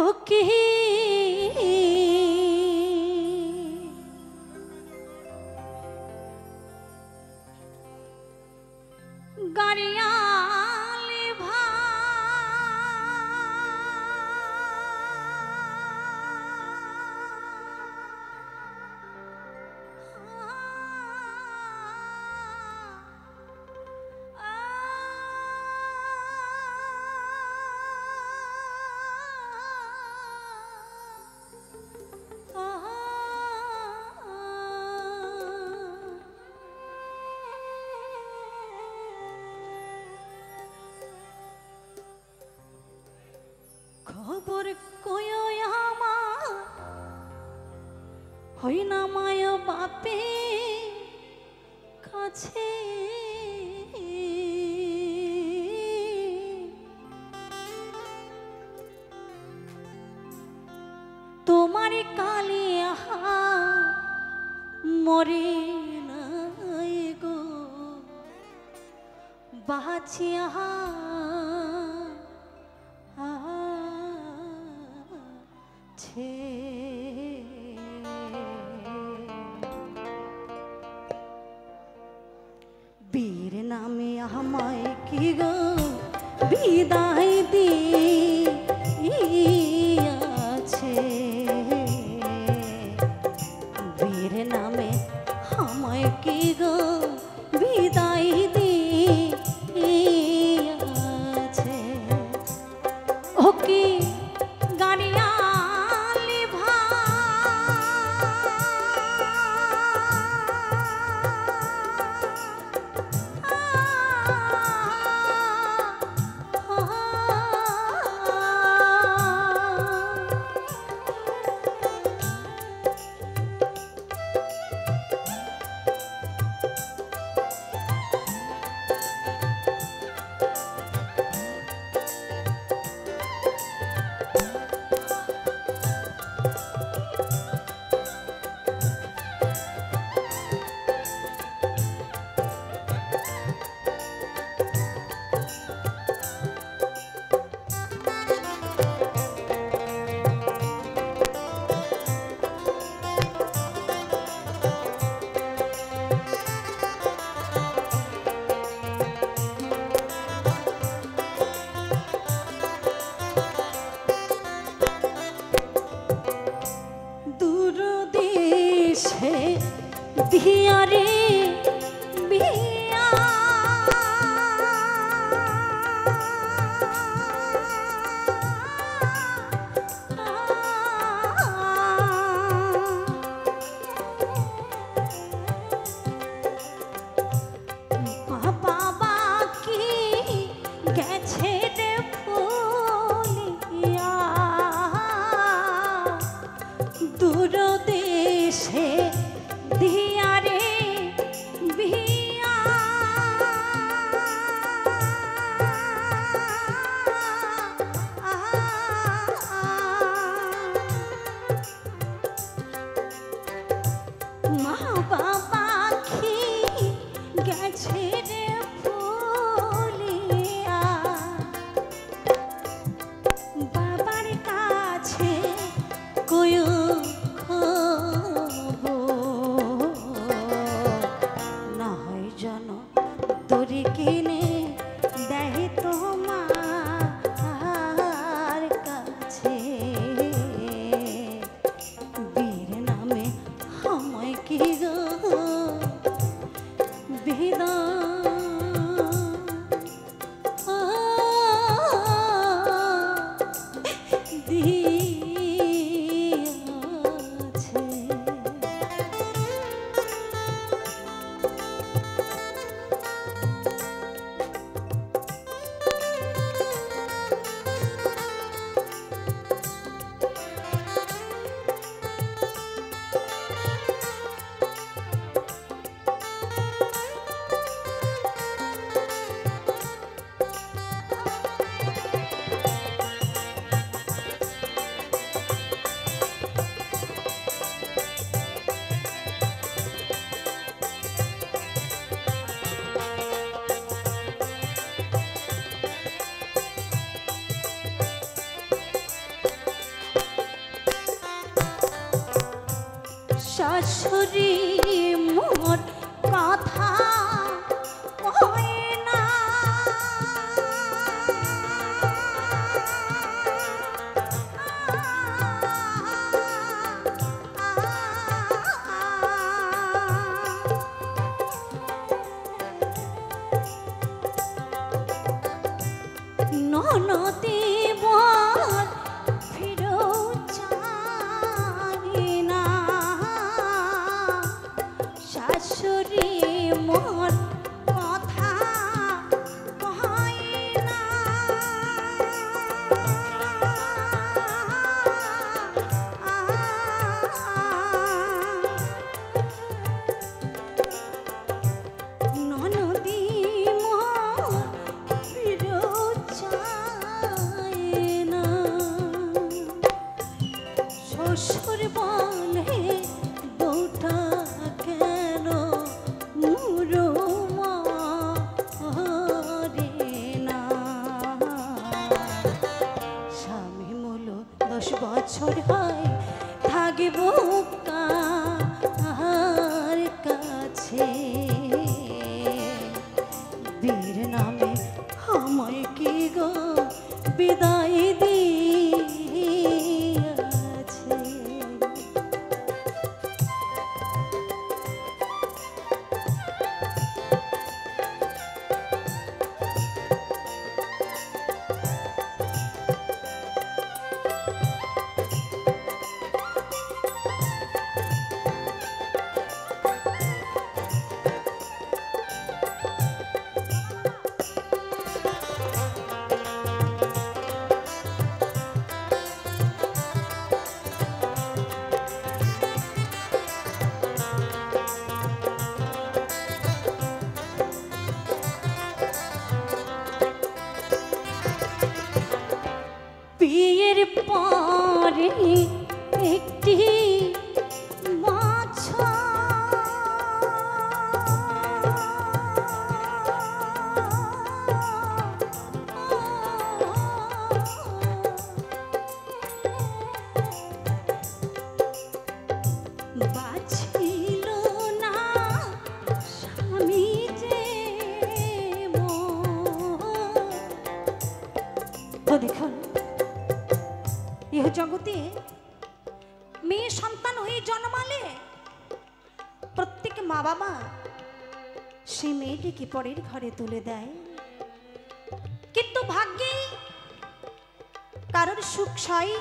Okay Gariyali भा खबर कोयो यामा होई ना मायो बापे काछे तुम्हारी कालिया मरे नाई गो बाचिया बीर नामे हमाय की गो विदाय दियाछे बीर नामे हमाय की गो विदाय दियाछे ओके गानिया दिया रे बिया पापा बाकी गेछे रे फुलिया दूर देशे दिया रे শাশুড়ি মোর কথা কয় না, ননদে বল ফিরেও চায় না, শাশুড়ি মোর কথা কয় না, ননদে মোর ফিরেও চায় না, শ্বশুর বলে বউটা কেন মুরো মরে না, স্বামী মূল 10 বছর হয় থাকব কার কাছে, বীর নামে আমায় কি গো বিদায় দিয়াছে। বিয়ের পরে একটি বাছা বাছিল না স্বামী যে তো দেখুন ইহ জগতে মেয়ে সন্তান হয়ে জন্মালে প্রত্যেক মা বাবা সেই মেয়েটিকে পরের ঘরে তুলে দেয়, কিন্তু ভাগ্যে কারোর সুখ সয়,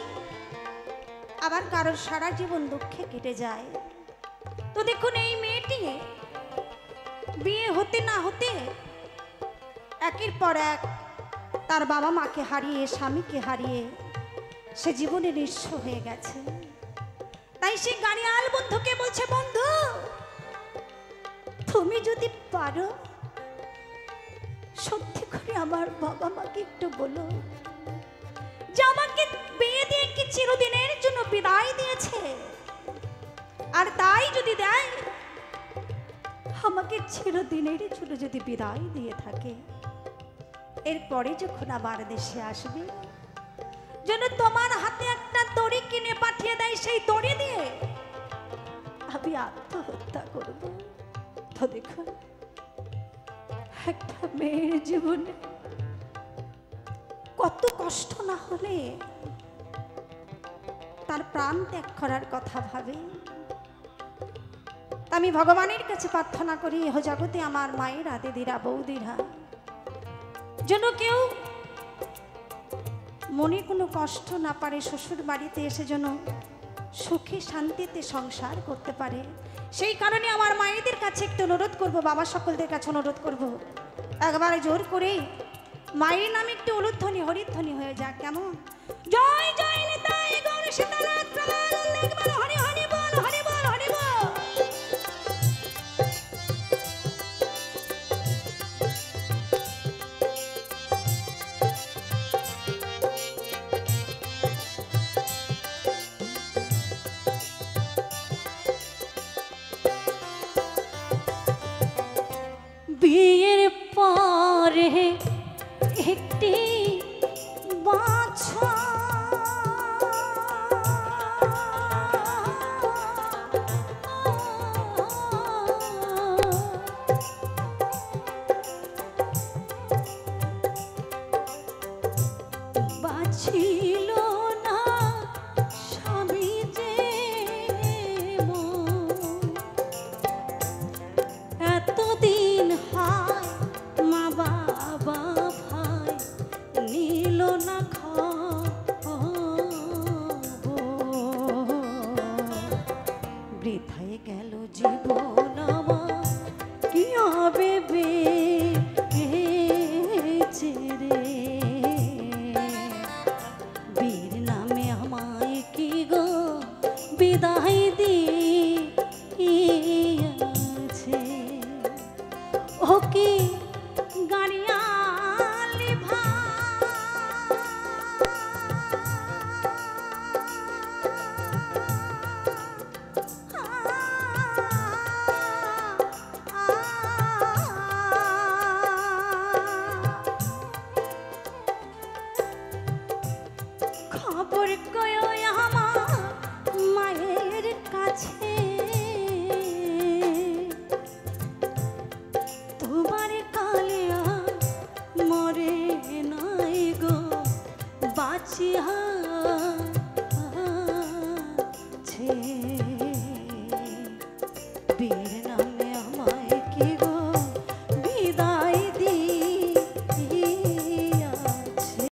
আবার কারোর সারা জীবন দুঃখে কেটে যায়। তো দেখুন এই মেয়েটি বিয়ে হতে না হতে একের পর এক তার বাবা মাকে হারিয়ে, স্বামীকে হারিয়ে সে জীবনে নিঃস্ব হয়ে গেছে। তাই সে গাড়িয়াল বন্ধুকে বলছে, বন্ধু তুমি যদি পারো সত্যি করে আমার বাবা মাকে একটু বলো যে আমাকে বিয়ে দিয়ে কি চিরদিনের জন্য বিদায় দিয়েছে, আর তাই যদি দেয় আমাকে চিরদিনের জন্য যদি বিদায় দিয়ে থাকে, এরপরে যখন আবার দেশে আসবে যেন তোমার হাতে একটা দড়ি কিনে পাঠিয়ে দেয়, সেই দড়ি দিয়ে আমি আত্মহত্যা করব। তো দেখুন একটা মেয়ের জীবনে কত কষ্ট না হলে তার প্রাণ ত্যাগ করার কথা ভাবে। আমি ভগবানের কাছে প্রার্থনা করি, এহ জগতে আমার মায়েরা, দিদিরা, বৌদিরা যেন কেউ মনে কোনো কষ্ট না পারে, শ্বশুর বাড়িতে এসে যেন সুখে শান্তিতে সংসার করতে পারে। সেই কারণে আমার মায়েদের কাছে একটু অনুরোধ করব, বাবা সকলদের কাছে অনুরোধ করব, একবারে জোর করে মায়ের নামে একটু উলুধ্বনি হরিধ্বনি হয়ে যাক, কেমন? জয় জয় নিতাই গৌর সীতানাথ প্রাণানন্দে একবার হরি হরি বল, হরি বল, হরি বল। বিয়ের পরে একটি বাছা ছিল